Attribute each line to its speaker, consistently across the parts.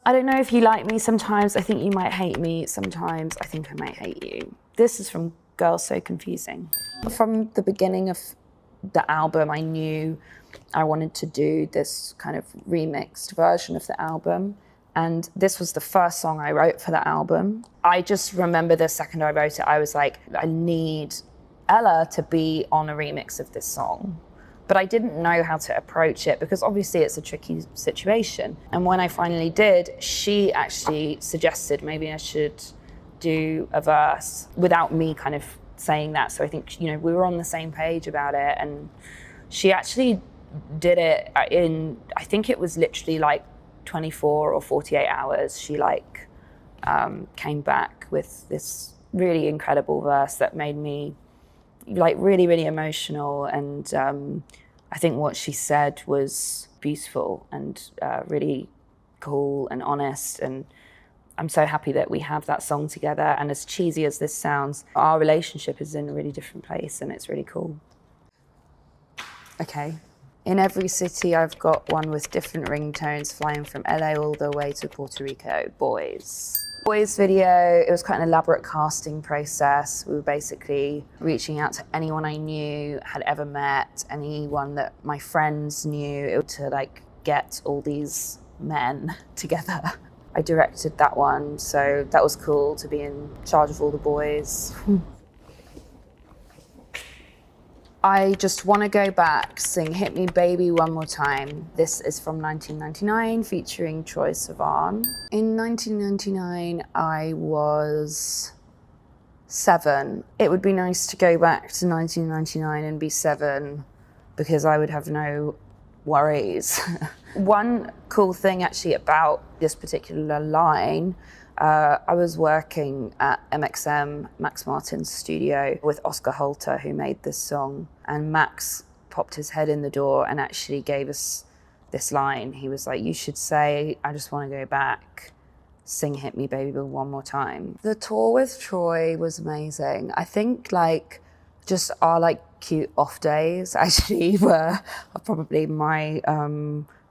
Speaker 1: I don't know if you like me sometimes. I think you might hate me sometimes. I think I might hate you. This is from Girls So Confusing. From the beginning of the album, I knew I wanted to do this kind of remixed version of the album. And this was the first song I wrote for the album. I just remember the second I wrote it, I was like, I need Ella to be on a remix of this song. But I didn't know how to approach it because obviously it's a tricky situation. And when I finally did, she actually suggested maybe I should do a verse without me kind of saying that. So I think, you know, we were on the same page about it. And she actually did it in, I think it was literally like 24 or 48 hours. She like came back with this really incredible verse that made me like really, really emotional. And I think what she said was beautiful and really cool and honest. And I'm so happy that we have that song together. And as cheesy as this sounds, our relationship is in a really different place and it's really cool. Okay. In every city, I've got one with different ringtones flying from LA all the way to Puerto Rico. Boys. Boys video, it was quite an elaborate casting process. We were basically reaching out to anyone I knew, had ever met, anyone that my friends knew, to like get all these men together. I directed that one, so that was cool to be in charge of all the boys. I just want to go back, sing Hit Me Baby One More Time. This is from 1999, featuring Troye Sivan. In 1999, I was 7. It would be nice to go back to 1999 and be 7 because I would have no worries. One cool thing actually about this particular line, I was working at MXM, Max Martin's studio, with Oscar Holter, who made this song. And Max popped his head in the door and actually gave us this line. He was like, you should say, I just want to go back, sing Hit Me Baby One More Time. The tour with Troye was amazing. I think like just our like cute off days actually were probably my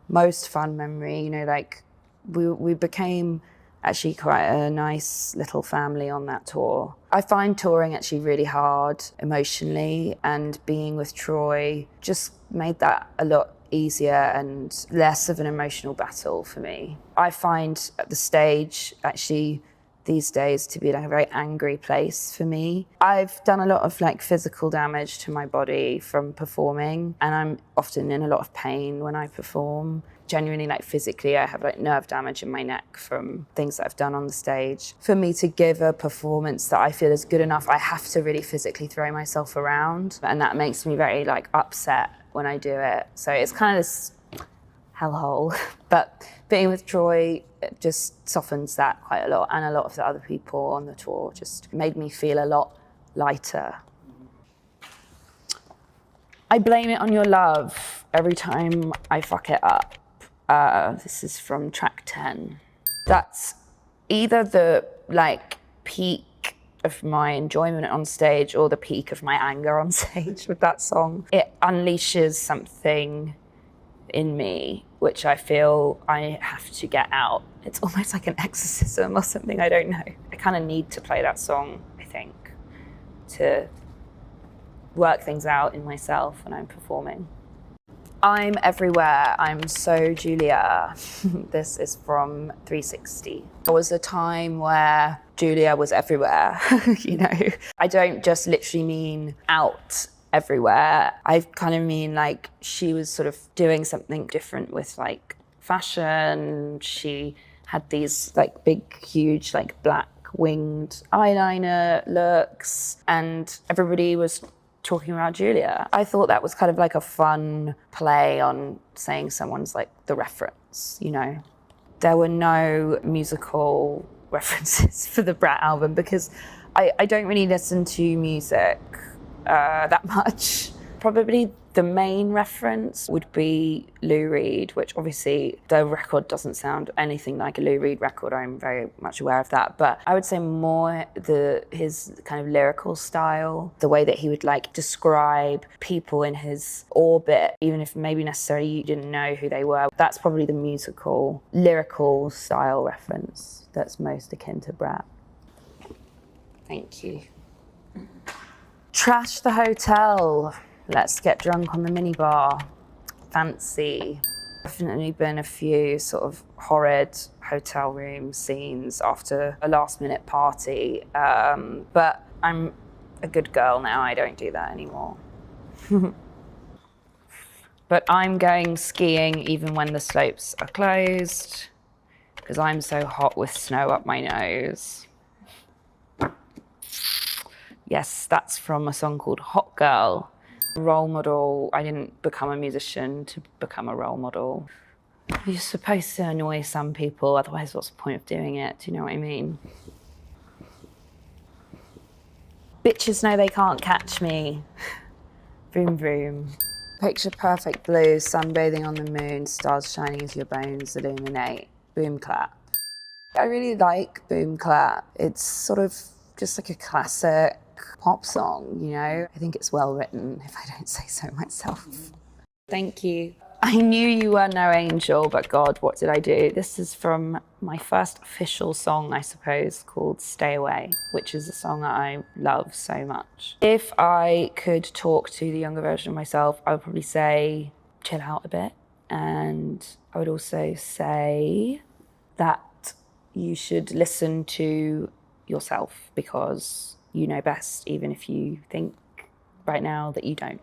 Speaker 1: most fun memory. You know, like we became actually quite a nice little family on that tour. I find touring actually really hard emotionally, and being with Troye just made that a lot easier and less of an emotional battle for me. I find at the stage actually these days to be like a very angry place for me. I've done a lot of like physical damage to my body from performing, and I'm often in a lot of pain when I perform. Genuinely, like physically, I have like nerve damage in my neck from things that I've done on the stage. For me to give a performance that I feel is good enough, I have to really physically throw myself around, and that makes me very like upset when I do it. So it's kind of this hellhole. But being with Troye, it just softens that quite a lot, and a lot of the other people on the tour just made me feel a lot lighter. I blame it on your love every time I fuck it up. This is from track 10. That's either the like peak of my enjoyment on stage or the peak of my anger on stage with that song. It unleashes something in me which I feel I have to get out. It's almost like an exorcism or something, I don't know. I kind of need to play that song, I think, to work things out in myself when I'm performing. I'm everywhere, I'm so Julia. This is from 360. There was a time where Julia was everywhere, you know. I don't just literally mean out everywhere. I kind of mean like she was sort of doing something different with like fashion. She had these like big, huge, like black winged eyeliner looks, and everybody was talking about Julia. I thought that was kind of like a fun play on saying someone's like the reference, you know. There were no musical references for the Brat album because I don't really listen to music that much. Probably The main reference would be Lou Reed, which obviously the record doesn't sound anything like a Lou Reed record. I'm very much aware of that. But I would say more his kind of lyrical style, the way that he would like describe people in his orbit, even if maybe necessarily you didn't know who they were. That's probably the musical, lyrical style reference that's most akin to Brat. Thank you. Trash the hotel. Let's get drunk on the minibar. Fancy. Definitely been a few sort of horrid hotel room scenes after a last minute party. But I'm a good girl now, I don't do that anymore. But I'm going skiing even when the slopes are closed, because I'm so hot with snow up my nose. Yes, that's from a song called Hot Girl. Role model, I didn't become a musician to become a role model. You're supposed to annoy some people, otherwise what's the point of doing it? Do you know what I mean? Bitches know they can't catch me. Vroom vroom. Picture perfect blue, sunbathing on the moon, stars shining as your bones illuminate. Boom clap. I really like Boom Clap. It's sort of just like a classic pop song, you know? I think it's well written, if I don't say so myself. Thank you. I knew you were no angel, but God, what did I do? This is from my first official song, I suppose, called Stay Away, which is a song that I love so much. If I could talk to the younger version of myself, I would probably say, chill out a bit. And I would also say that you should listen to yourself, because you know best, even if you think right now that you don't.